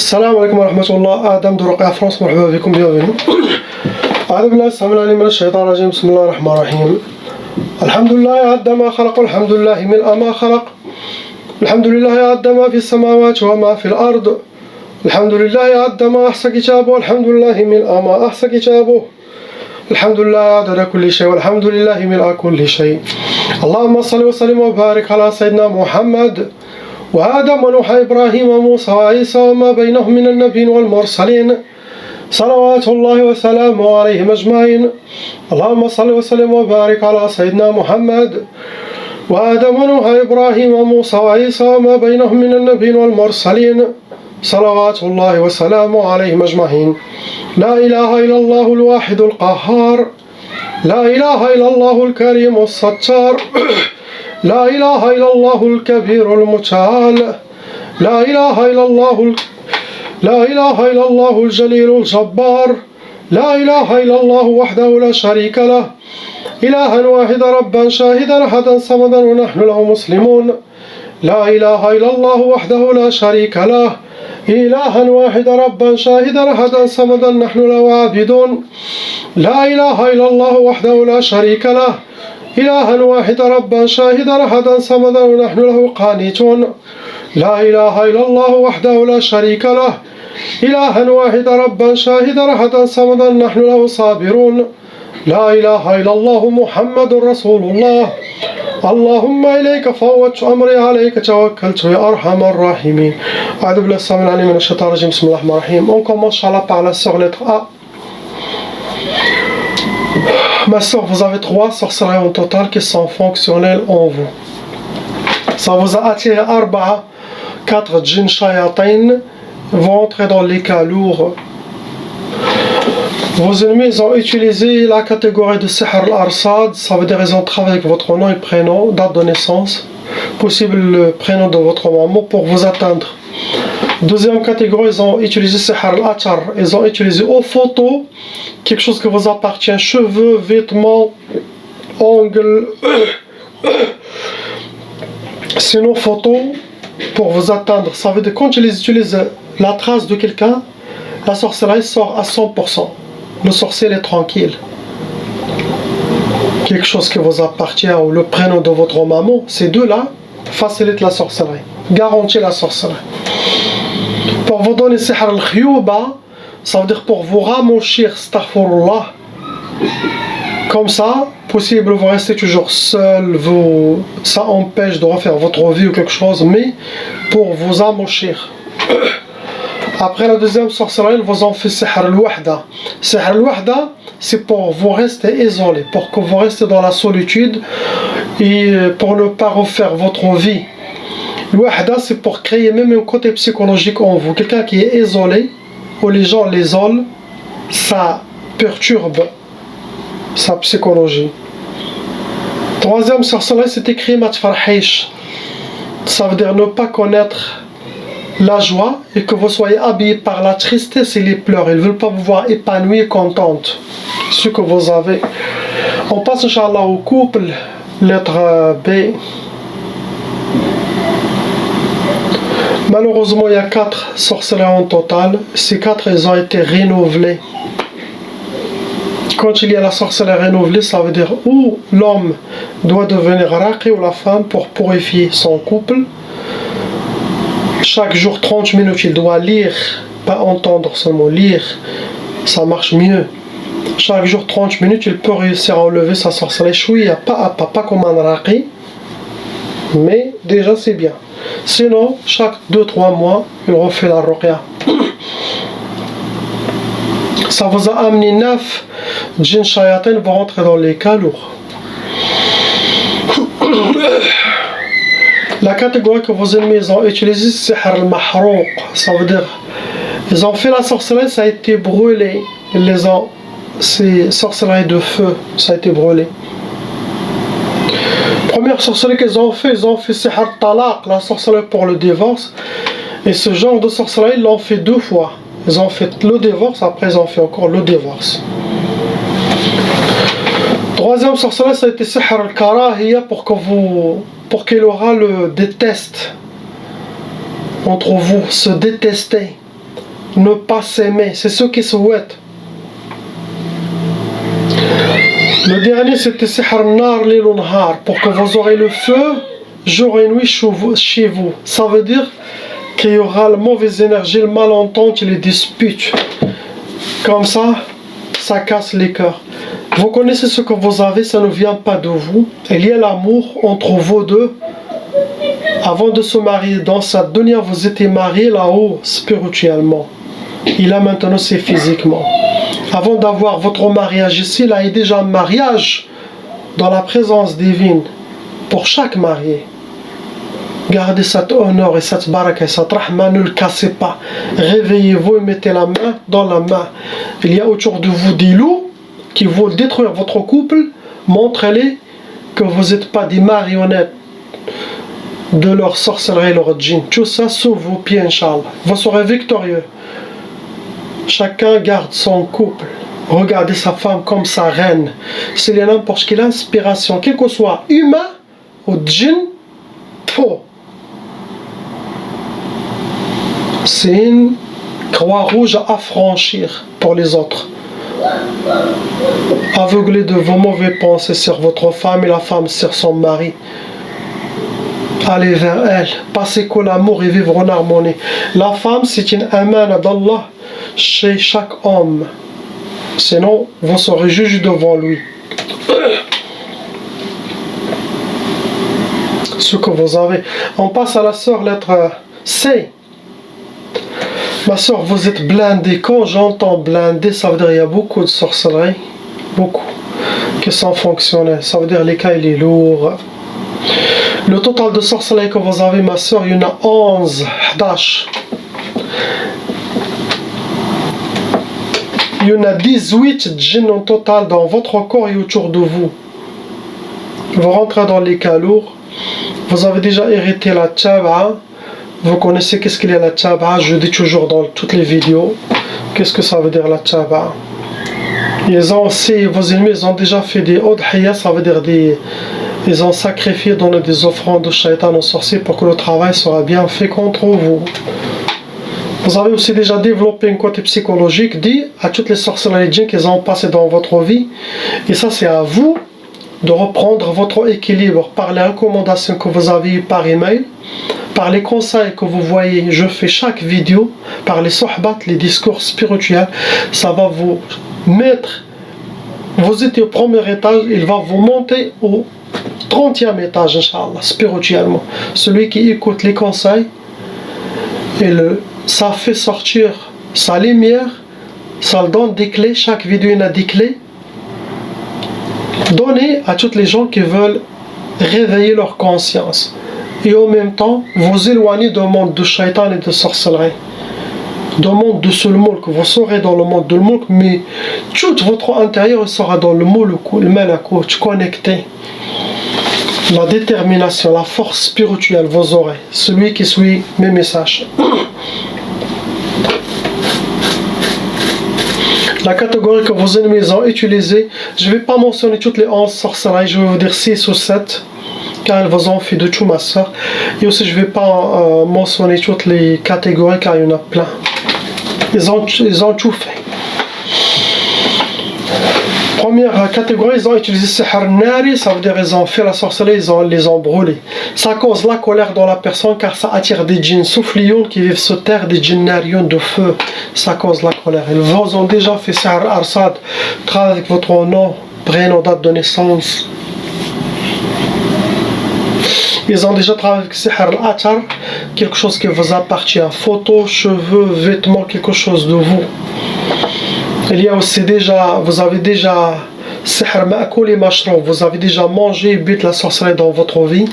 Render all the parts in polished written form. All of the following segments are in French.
السلام عليكم ورحمة الله. آدم درقي فرنسا، مرحبا بكم bienvenue. أعوذ بالله السميع العليم من الشيطان الرجيم. بسم الله الرحمن الرحيم. الحمد لله عد ما خلق، الحمد لله ملء ما خلق، الحمد لله عد ما في السماوات وما في الأرض، الحمد لله عد ما أحصى كتابه، الحمد لله ملء ما أحصى كتابه، الحمد لله عدد كل شيء، والحمد لله ملء كل شيء. اللهم صل وسلم وبارك على سيدنا محمد وآدم ونوح إبراهيم وموسى وعيسى وما بينهم من النبيين والمرسلين، صلوات الله وسلامه عليهم أجمعين. اللهم صل وسلم وبارك على سيدنا محمد وآدم ونوح إبراهيم وموسى وعيسى وما بينهم من النبيين والمرسلين، صلوات الله وسلامه عليهم أجمعين. لا إله إلا الله الواحد القهار، لا إله إلا الله الكريم الستار، لا إله إلا الله الكبير المتعال، لا إله إلا الله لا إله إلا الله الجليل الجبار، لا إله إلا الله وحده لا شريك له، إلها واحدا ربا شاهدا أحدا صمدا ونحن له مسلمون. لا إله إلا الله وحده لا شريك له، إلها واحدا ربا شاهدا أحدا صمدا نحن له عابدون. لا إله إلا الله وحده لا شريك له، إلها واحدا ربا شاهدا أحدا صمدا ونحن له قانتون. لا إله إلا الله وحده لا شريك له، إلها واحدا ربا شاهدا أحدا صمدا نحن له صابرون. لا إله إلا الله محمد رسول الله، اللهم إليك فوضت أمري عليك توكلت يا أرحم الراحمين. أعوذ بالله السميع العليم من الشيطان الرجيم. بسم الله الرحمن الرحيم. On commence inchallah par la sœur lettre A. Ma sœur, vous avez 3 sorcelleries au total qui sont fonctionnelles en vous. Ça vous a attiré 4 djinns shayatin vont entrer dans les cas lourds. Vos ennemis ont utilisé la catégorie de Sihr al-Arsad, ça veut dire ils ont travaillé avec votre nom et prénom, date de naissance, possible le prénom de votre maman pour vous atteindre. Deuxième catégorie, ils ont utilisé Sihr al-Atar, ils ont utilisé aux photos quelque chose qui vous appartient, cheveux, vêtements, ongles, sinon photos pour vous atteindre. Ça veut dire quand ils utilisent la trace de quelqu'un, la sorcellerie sort à 100%. Le sorcier est tranquille. Quelque chose qui vous appartient ou le prénom de votre maman, ces deux-là facilitent la sorcellerie, garantit la sorcellerie. Pour vous donner sihr al-khiyuba, ça veut dire pour vous ramouchir, astaghfirullah. Comme ça, possible vous restez toujours seul, ça empêche de refaire votre vie ou quelque chose, mais pour vous amouchir. Après la deuxième sorcellerie, ils vous ont fait Sihr al-Wahda. Sihr al-Wahda, c'est pour vous rester isolé, pour que vous restez dans la solitude et pour ne pas refaire votre vie. Al-Wahda, c'est pour créer même un côté psychologique en vous. Quelqu'un qui est isolé, où les gens l'isolent, ça perturbe sa psychologie. Troisième sorcellerie, c'est écrit Matfarhish. Ça veut dire ne pas connaître la joie et que vous soyez habillé par la tristesse et les pleurs. Ils ne veulent pas vous voir épanoui et contente. Ce que vous avez. On passe Inch'Allah au couple. Lettre B. Malheureusement, il y a 4 sorcelleries en total. Ces 4, ils ont été renouvelés. Quand il y a la sorcellerie renouvelée, ça veut dire ou l'homme doit devenir raqi ou la femme pour purifier son couple. Chaque jour 30 minutes, il doit lire, pas entendre seulement, lire, ça marche mieux. Chaque jour 30 minutes, il peut réussir à enlever sa sorcellerie chouïa, pas à pas comme un raqi, mais déjà c'est bien. Sinon, chaque 2-3 mois, il refait la ruqya. Ça vous a amené 9 djinns shayatin vont rentrer dans les cas lourds. La catégorie que vos ennemis ont utilisée, c'est Sihr al-Mahrouq. Ça veut dire, ils ont fait la sorcellerie, ça a été brûlé. C'est sorcellerie de feu, ça a été brûlé. Première sorcellerie qu'ils ont fait Sihr al-Talaq, la sorcellerie pour le divorce. Et ce genre de sorcellerie, ils l'ont fait 2 fois. Ils ont fait le divorce, après ils ont fait encore le divorce. Troisième sorcellerie, ça a été Sihr al-Karahiyya pour qu'il aura le déteste entre vous, se détester. ne pas s'aimer. C'est ce qu'ils souhaitent. Le dernier, c'était Sihr Nar Lil Nahar, pour que vous aurez le feu jour et nuit chez vous. Ça veut dire qu'il y aura la mauvaise énergie, le malentendus, les disputes. Comme ça, ça casse les cœurs. Vous connaissez ce que vous avez, ça ne vient pas de vous. Il y a l'amour entre vous deux. Avant de se marier dans cette dunya, vous étiez mariés là-haut spirituellement. Et là maintenant c'est physiquement. Avant d'avoir votre mariage ici, là il y a déjà un mariage dans la présence divine pour chaque marié. Gardez cet honneur et cette baraka et cette rahma, ne le cassez pas. Réveillez-vous et mettez la main dans la main. Il y a autour de vous des loups qui veulent détruire votre couple. Montrez-les que vous n'êtes pas des marionnettes de leur sorcellerie et leur djinn. Tout ça sous vos pieds, Inch'Allah. Vous serez victorieux. Chacun garde son couple. Regardez sa femme comme sa reine. S'il y a n'importe quelle inspiration, quel que soit humain ou djinn, faux. C'est une croix rouge à affranchir pour les autres. Aveuglez de vos mauvais pensées sur votre femme et la femme sur son mari. Allez vers elle, passez que l'amour et vivre en harmonie. La femme, c'est une amana d'Allah chez chaque homme. Sinon, vous serez jugé devant lui. Ce que vous avez. On passe à la sœur lettre C. Ma sœur, vous êtes blindée. Quand j'entends blindée, ça veut dire qu'il y a beaucoup de sorcellerie. Beaucoup. Qui sont fonctionnels. Ça veut dire les cas, il est lourd. Le total de sorcellerie que vous avez, ma soeur, il y en a 11, 11. Il y en a 18 djinns en total dans votre corps et autour de vous. Vous rentrez dans les cas lourds. Vous avez déjà hérité la tchaba'a. Vous connaissez qu'est-ce qu'il y a la tchaba'a. Je dis toujours dans toutes les vidéos. Qu'est-ce que ça veut dire la tchaba'a. Ils ont aussi, vos ennemis, ils ont déjà fait des udhiyya, ça veut dire des... Ils ont sacrifié, donné des offrandes de shaitan aux sorciers pour que le travail soit bien fait contre vous. Vous avez aussi déjà développé un côté psychologique dit à toutes les sorcelleries djinns qu'ils ont passé dans votre vie. Et ça, c'est à vous de reprendre votre équilibre par les recommandations que vous avez eues par email, par les conseils que vous voyez. Je fais chaque vidéo, par les sohbat, les discours spirituels. Ça va vous mettre. Vous étiez au premier étage, il va vous monter au 30e étage, Inch'Allah, spirituellement. Celui qui écoute les conseils, et ça fait sortir sa lumière, ça donne des clés, chaque vidéo il a des clés. Donnez à toutes les gens qui veulent réveiller leur conscience. Et en même temps, vous éloignez du monde de shaitan et de sorcellerie. Du monde de ce monde que vous serez dans le monde de l'mulk, mais tout votre intérieur sera dans le mulk, le malakut, connecté. La détermination, la force spirituelle, vous aurez. Celui qui suit mes messages. La catégorie que vos ennemis ont utilisée, je ne vais pas mentionner toutes les 11 sorcelleries, je vais vous dire 6 ou 7, car elles vous ont fait de tout, ma soeur. Et aussi, je ne vais pas mentionner toutes les catégories, car il y en a plein. Ils ont tout fait. Première catégorie, ils ont utilisé Sihr Nari, ça veut dire ils ont fait la sorcellerie, ils les ont brûlés. Ça cause la colère dans la personne car ça attire des djinns soufflioun qui vivent sur terre, des djinns narioun de feu. Ça cause la colère. Ils vous ont déjà fait Sihr Arsad, travaille avec votre nom, prénom, date de naissance. Ils ont déjà travaillé avec Sihr Al-Atar, quelque chose qui vous appartient, photos, cheveux, vêtements, quelque chose de vous. Il y a aussi déjà, vous avez déjà Sihr Ma'koul et Mashroum, vous avez déjà mangé et bu de la sorcellerie dans votre vie.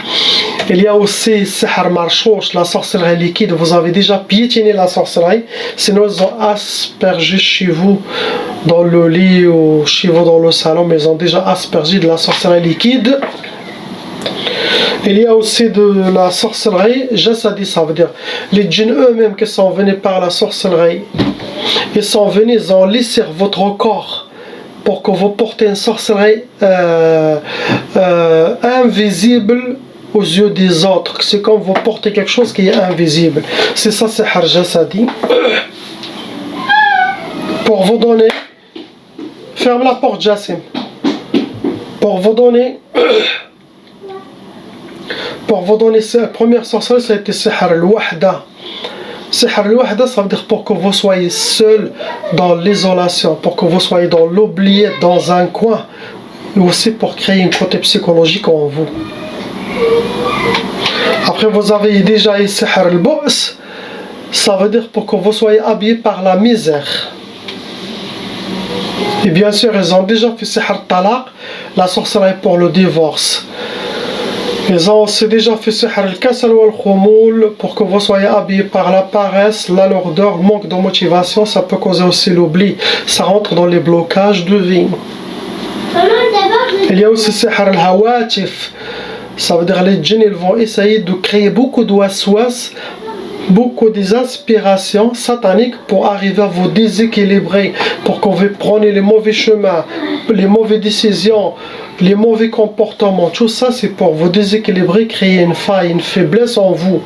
Il y a aussi Sihr Marchouch, la sorcellerie liquide, vous avez déjà piétiné la sorcellerie, sinon ils ont aspergé chez vous dans le lit ou chez vous dans le salon, mais ils ont déjà aspergé de la sorcellerie liquide. Il y a aussi de la sorcellerie jassadi, ça veut dire les djinns eux-mêmes qui sont venus par la sorcellerie. Ils sont venus, ils ont lissé votre corps pour que vous portez une sorcellerie invisible aux yeux des autres. C'est comme vous portez quelque chose qui est invisible. C'est ça, c'est Sihr jassadi. pour vous donner, ferme la porte Jassim, pour vous donner cette première sorcellerie, ça a été Sihr al-Wahda. Sihr al-Wahda, ça veut dire pour que vous soyez seul dans l'isolation, pour que vous soyez dans l'oublié, dans un coin, et aussi pour créer une côté psychologique en vous. Après, vous avez déjà eu Sihr al-Bu's, ça veut dire pour que vous soyez habillé par la misère. Et bien sûr, ils ont déjà fait Sihr al-Talaq, la sorcellerie pour le divorce. Ils ont aussi déjà fait Sihr al-Kasal ou al-Khumul pour que vous soyez habillé par la paresse, la lourdeur, le manque de motivation. Ça peut causer aussi l'oubli. Ça rentre dans les blocages de vie. Il y a aussi Sihr al-Hawatif. Ça veut dire les djinns, ils vont essayer de créer beaucoup de waswas, beaucoup d'inspirations sataniques pour arriver à vous déséquilibrer, pour que vous preniez les mauvais chemins, les mauvaises décisions, les mauvais comportements. Tout ça, c'est pour vous déséquilibrer, créer une faille, une faiblesse en vous.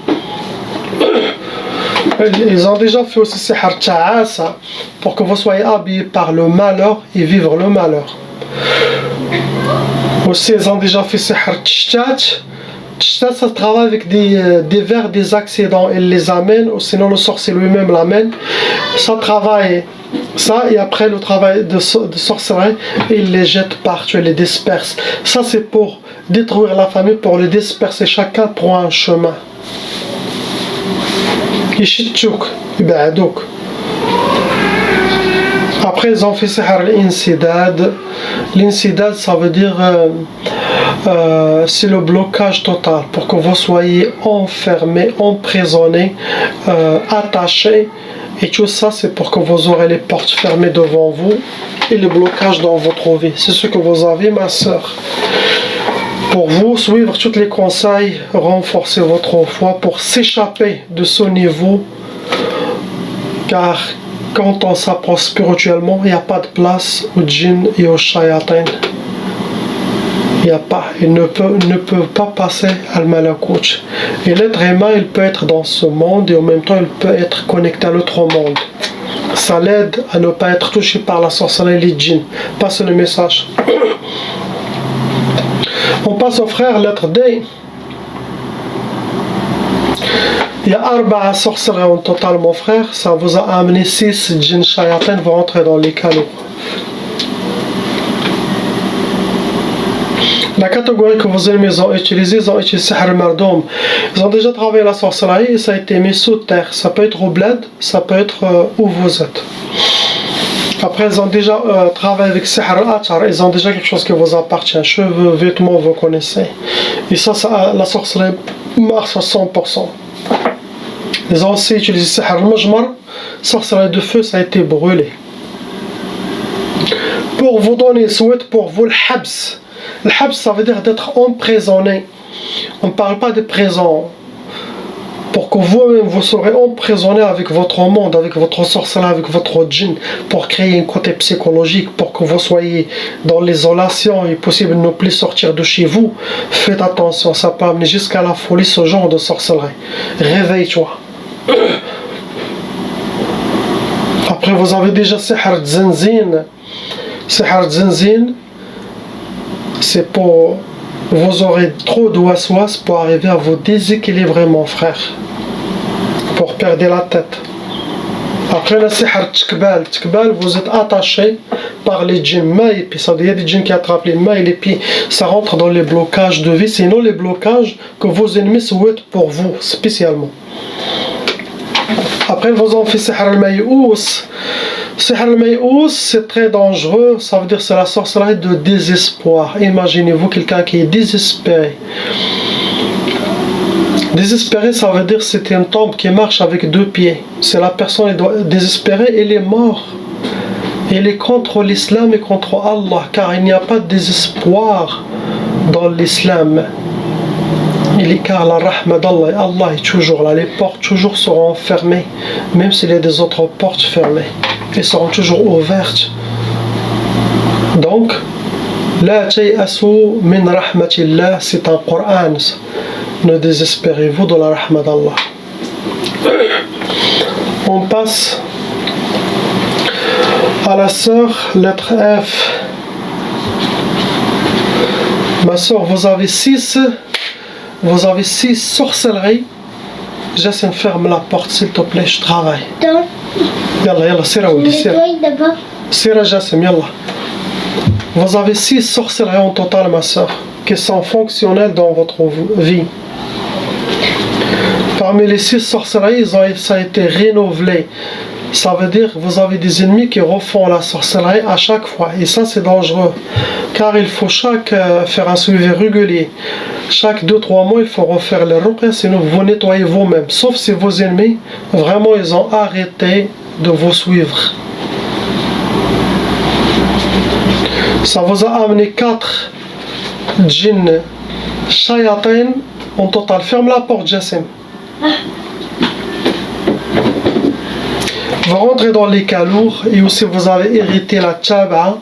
Ils ont déjà fait aussi Sihr Ta'asa pour que vous soyez habillés par le malheur et vivre le malheur. Aussi, ils ont déjà fait Sihr Tishtat. Tishtat, ça travaille avec des vers, des accidents. Ils les amènent, ou sinon le sorcier lui-même l'amène. Ça travaille ça, et après le travail de sorcellerie, il les jette partout, il les disperse. Ça, c'est pour détruire la famille, pour les disperser. Chacun prend un chemin. Yishitchouk, ibadouk. Après, ils ont fait Sihr al-Insidad. L'insidad, ça veut dire c'est le blocage total, pour que vous soyez enfermés, emprisonnés, attachés. Et tout ça, c'est pour que vous aurez les portes fermées devant vous et le blocage dans votre vie. C'est ce que vous avez, ma soeur. Pour vous suivre tous les conseils, renforcer votre foi pour s'échapper de ce niveau. Car quand on s'approche spirituellement, il n'y a pas de place aux djinns et aux shayatin. Il n'y a pas, il ne peut pas passer à al-malakout. Et l'être humain, il peut être dans ce monde et en même temps il peut être connecté à l'autre monde. Ça l'aide à ne pas être touché par la sorcellerie et les djinns. Passe le message. On passe au frère, lettre D. Il y a 4 sorcelleries en total, mon frère. Ça vous a amené 6 djinns shayatin vont rentrer dans les canaux. La catégorie que vos ennemis ont utilisée, ils ont utilisé Sihr al-Mardoum. Ils ont déjà travaillé la sorcellerie et ça a été mis sous terre. Ça peut être au bled, ça peut être où vous êtes. Après, ils ont déjà travaillé avec Sihr al-Atar. Ils ont déjà quelque chose qui vous appartient. Cheveux, vêtements, vous connaissez. Et ça la sorcellerie marche à 100%. Ils ont aussi utilisé Sihr al-Majmar. Sorcellerie de feu, ça a été brûlé. Pour vous donner, ils souhaitent pour vous le habs. Le habs, ça veut dire d'être emprisonné. On ne parle pas de prison. Pour que vous-même vous serez emprisonné avec votre monde, avec votre sorcellerie, avec votre djinn, pour créer un côté psychologique, pour que vous soyez dans l'isolation et possible de ne plus sortir de chez vous. Faites attention, ça peut amener jusqu'à la folie ce genre de sorcellerie. Réveille-toi. Après, vous avez déjà Sihr Zinzin. Sihr Zinzin, c'est pour vous aurez trop de waswas pour arriver à vous déséquilibrer, mon frère, pour perdre la tête. Après le Sihr Tkbal, vous êtes attaché par les djinns maïs, puis ça, il y a des djinns qui attrapent les maïs et puis ça rentre dans les blocages de vie, sinon les blocages que vos ennemis souhaitent pour vous spécialement. Après, vous en faites Sihr al-May'ous. Sihr al-May'ous, c'est très dangereux, ça veut dire c'est la sorcellerie de désespoir. Imaginez-vous quelqu'un qui est désespéré. Désespéré, ça veut dire c'est une tombe qui marche avec 2 pieds. C'est la personne désespérée, elle est morte. Elle est contre l'islam et contre Allah, car il n'y a pas de désespoir dans l'islam. Car la rahma d'Allah, Allah est toujours là, les portes toujours seront fermées, même s'il y a des autres portes fermées, elles seront toujours ouvertes. Donc, la tay'asu min rahmatillah, c'est un Coran. Ne désespérez-vous de la rahma d'Allah. On passe À la sœur, lettre F. Ma sœur, vous avez 6 sorcelleries. Jassim, ferme la porte s'il te plaît, je travaille. Yalla, Sira Oudi, Sira Jassim, yalla. Vous avez 6 sorcelleries en total, ma sœur, qui sont fonctionnelles dans votre vie. Parmi les 6 sorcelleries, ça a été renouvelé. Ça veut dire que vous avez des ennemis qui refont la sorcellerie à chaque fois. Et ça, c'est dangereux. Car il faut faire un suivi régulier. Chaque 2-3 mois, il faut refaire les ruqya, sinon vous nettoyez vous-même. Sauf si vos ennemis, vraiment, ils ont arrêté de vous suivre. Ça vous a amené 4 djinns shayatin en total. Ferme la porte, Jassim. Vous rentrez dans les cas lourds et aussi vous avez hérité la tchaba.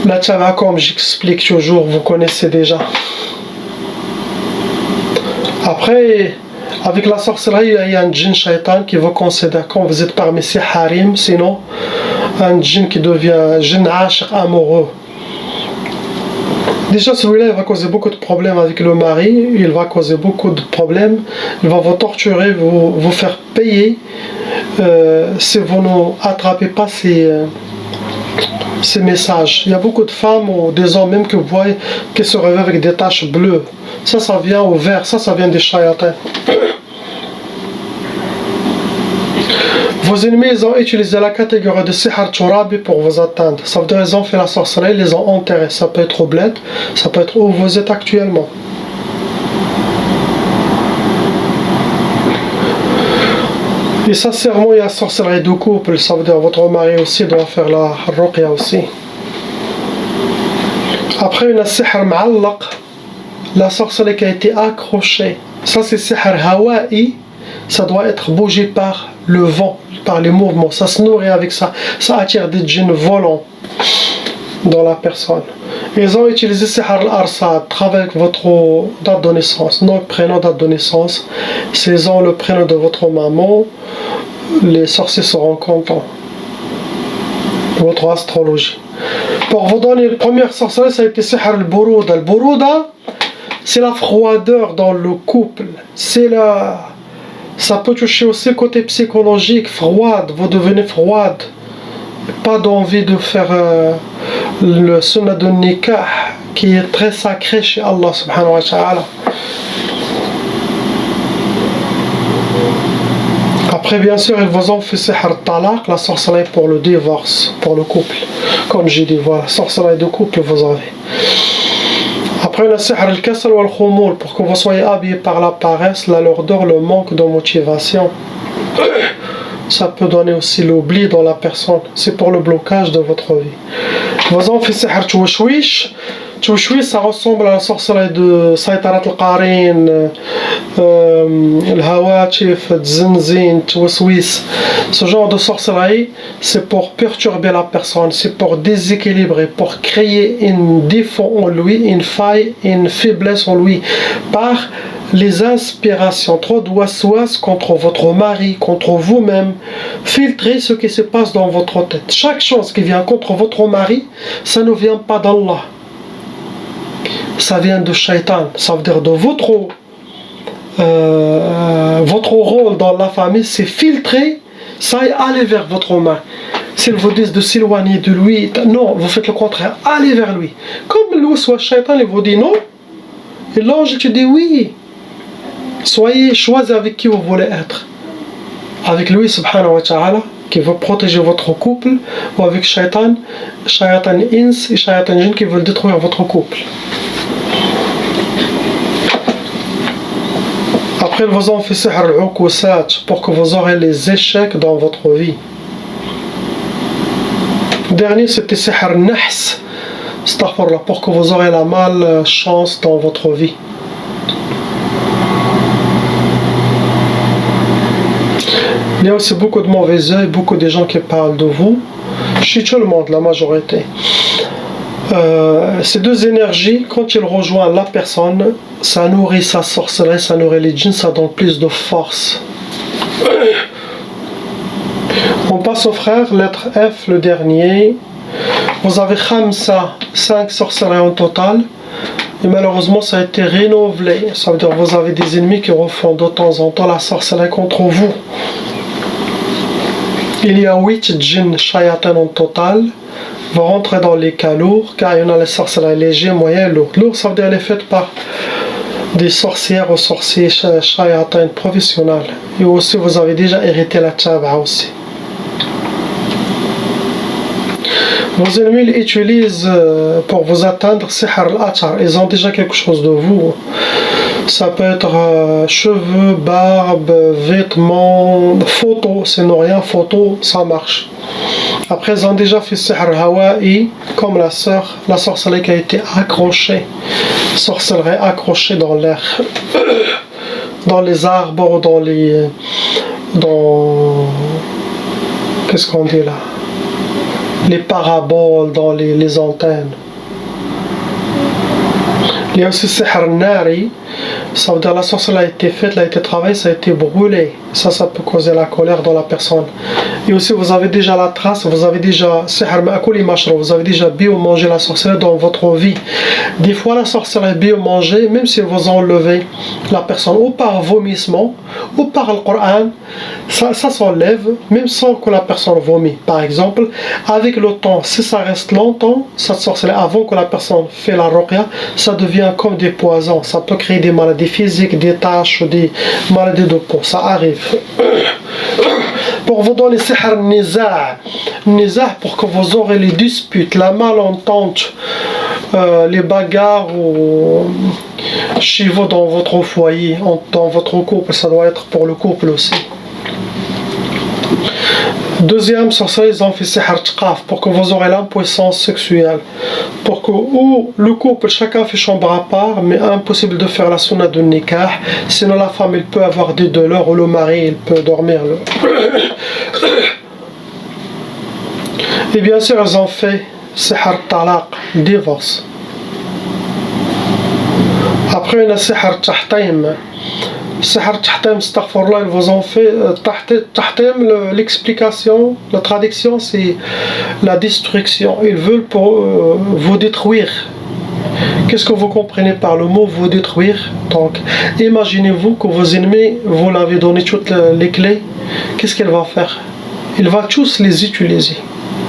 La tchaba, comme j'explique toujours, vous connaissez déjà. Après, avec la sorcellerie, il y a un djinn shaitan qui vous considère quand vous êtes parmi ces harim, sinon un djinn qui devient djinn ashiq amoureux. Déjà, celui-là, il va causer beaucoup de problèmes avec le mari, il va causer beaucoup de problèmes, il va vous torturer, vous faire payer si vous ne attrapez pas ces messages. Il y a beaucoup de femmes ou des hommes même que vous voyez qui se réveillent avec des taches bleues. Ça vient au vert, ça vient des shayatins. Vos ennemis, ils ont utilisé la catégorie de Sihar Turabi pour vous atteindre. Ça veut dire qu'ils ont fait la sorcellerie, ils les ont enterrés. Ça peut être au bled, ça peut être où vous êtes actuellement. Et sincèrement, il y a la sorcellerie de couple. Ça veut dire votre mari aussi doit faire la ruqya aussi. Après, il y a Sihar Ma'allaq, la sorcellerie qui a été accrochée. Ça, c'est Sihar Hawa'i. Ça doit être bougé par le vent, par les mouvements. Ça se nourrit avec ça. Ça attire des djinns volants dans la personne. Ils ont utilisé Sihar al-Arsad, travaille avec votre date de naissance, nom, prénom, date de naissance. S'ils ont le prénom de votre maman, les sorciers seront contents. Votre astrologie. Pour vous donner la première sorcellerie, ça a été Sihar al-Buruda. Al-Buruda, c'est la froideur dans le couple. Ça peut toucher aussi le côté psychologique, froide, vous devenez froide. Pas d'envie de faire le sunnah de nikah qui est très sacré chez Allah subhanahu wa ta'ala. Après, bien sûr, ils vous ont fait Sihar Talaq, la sorcellerie pour le divorce, pour le couple. Comme j'ai dit, voilà, sorcellerie de couple vous avez. Après, le Sihar al-Kasal ou al-Khumul, pour que vous soyez habillés par la paresse, la lourdeur, le manque de motivation. Ça peut donner aussi l'oubli dans la personne. C'est pour le blocage de votre vie. Vous en faites Sihar Tchouchouish. Tchouchouish, ça ressemble à la sorcellerie de Saïtarat al-Qarin, al-Hawachif, Zinzin, Tchoussouis. Ce genre de sorcellerie, c'est pour perturber la personne, c'est pour déséquilibrer, pour créer un défaut en lui, une faille, une faiblesse en lui, par les inspirations, trop de waswas contre votre mari, contre vous-même. Filtrez ce qui se passe dans votre tête. Chaque chose qui vient contre votre mari, ça ne vient pas d'Allah. Ça vient de Shaitan. Ça veut dire de votre rôle dans la famille, c'est filtrer ça et aller vers votre mari. S'ils vous disent de s'éloigner de lui, non, vous faites le contraire. Allez vers lui. Comme lui soit Shaitan, il vous dit non. Et l'ange te dit oui. Soyez choisis avec qui vous voulez être. Avec lui, subhanahu wa ta'ala, qui veut protéger votre couple, ou avec Shaitan Ins et Shaitan Jinn qui veulent détruire votre couple. Après, vous en faites Sihar al-Uqusat pour que vous aurez les échecs dans votre vie. Dernier, c'était Sihar Nahs, pour que vous aurez la malchance dans votre vie. Il y a aussi beaucoup de mauvais œil, beaucoup de gens qui parlent de vous. Chez tout le monde, la majorité. Ces deux énergies, quand ils rejoignent la personne, ça nourrit sa sorcellerie, ça nourrit les djinns, ça donne plus de force. On passe aux frères, lettre F, le dernier. Vous avez Khamsa, 5 sorcelleries en total. Et malheureusement, ça a été renouvelé. Ça veut dire que vous avez des ennemis qui refont de temps en temps la sorcellerie contre vous. Il y a 8 djinns shayatin en total. Vous rentrez dans les cas lourds, car il y en a les sorcelleries légers, moyens, lourds. Lourd, ça veut dire qu'elle est faite par des sorcières ou sorciers shayatin professionnels. Et aussi, vous avez déjà hérité la tchaba aussi. Vos ennemis l'utilisent pour vous atteindre, sihr al-achar. Ils ont déjà quelque chose de vous. Ça peut être cheveux, barbe, vêtements, photos. Sinon rien, photos, ça marche. Après, ils ont déjà fait sihr al-hawa'i, comme la sœur, la sorcellerie qui a été accrochée. Sorcellerie accrochée dans l'air. Dans les arbres, qu'est-ce qu'on dit là? Les paraboles, dans les antennes. Il y a aussi sihr nari, ça veut dire la sorcellerie a été faite, elle a été travaillée, ça a été brûlé. Ça peut causer la colère dans la personne. Et aussi vous avez déjà la trace, vous avez déjà sihr ma'koul mashroub, vous avez déjà bio-mangé la sorcellerie dans votre vie. Des fois la sorcellerie bio-mangée, même si vous enlevez la personne ou par vomissement, ou par le Coran, ça s'enlève, même sans que la personne vomit. Par exemple, avec le temps, si ça reste longtemps, cette sorcellerie, avant que la personne fait la ruqya, ça devient comme des poisons. Ça peut créer des maladies physiques, des taches, des maladies de peau. Ça arrive. Pour vous donner sihr nizah, pour que vous aurez les disputes, la malentente, les bagarres ou chez vous dans votre foyer, dans votre couple, ça doit être pour le couple aussi. Deuxième sorcellerie, ils ont fait sihr tqaf, pour que vous aurez l'impuissance sexuelle. Pour que ou le couple, chacun fait chambre à part, mais impossible de faire la sunna de nikah, sinon la femme, elle peut avoir des douleurs, ou le mari, il peut dormir. Et bien sûr, ils ont fait sihr talaq, divorce. Après, il y a sihr tahtim. Sihr tahtim, astaghfirullah, ils vous ont fait tahtim, l'explication, la traduction, c'est la destruction. Ils veulent pour vous détruire. Qu'est-ce que vous comprenez par le mot vous détruire? Donc, imaginez-vous que vos ennemis, vous l'avez donné toutes les clés. Qu'est-ce qu'il va faire? Il va tous les utiliser.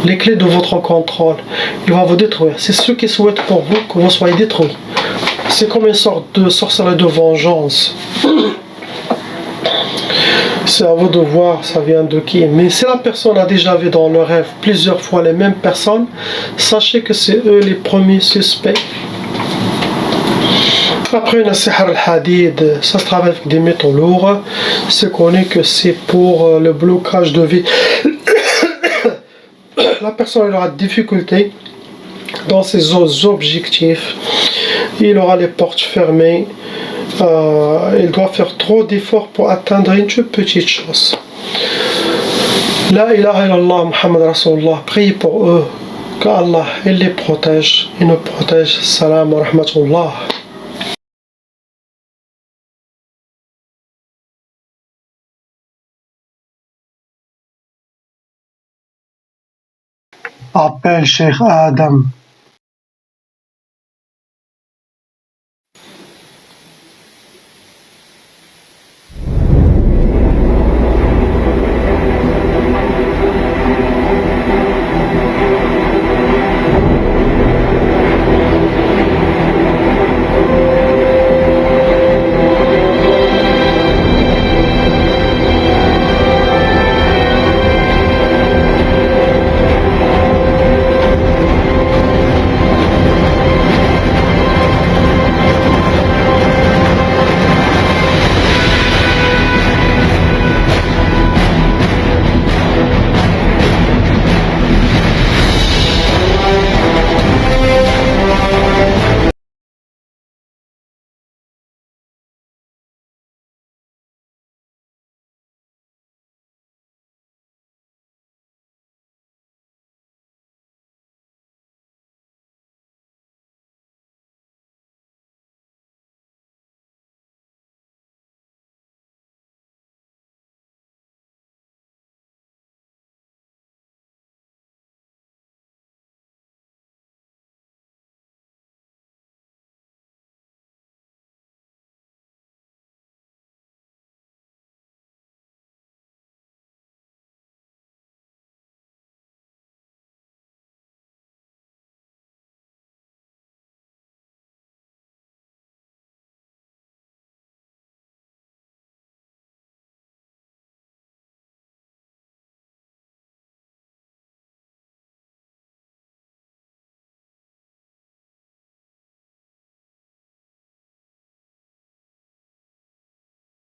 Les clés de votre contrôle. Il va vous détruire. C'est ceux qui souhaitent pour vous que vous soyez détruits. C'est comme une sorte de sorcellerie de vengeance. C'est à vous de voir ça vient de qui. Mais si la personne a déjà vu dans le rêve plusieurs fois les mêmes personnes, sachez que c'est eux les premiers suspects. Après, il y a sihr al-hadid, ça se travaille avec des métaux lourds. C'est connu que c'est pour le blocage de vie. La personne aura des difficultés dans ses objectifs. Il aura les portes fermées. Il doit faire trop d'efforts pour atteindre une petite chose. La ilaha illallah Muhammad Rasulullah. Priez pour eux. Qu'Allah les protège. Il nous protège. Salam wa rahmatullah. Appelle Cheikh Adam.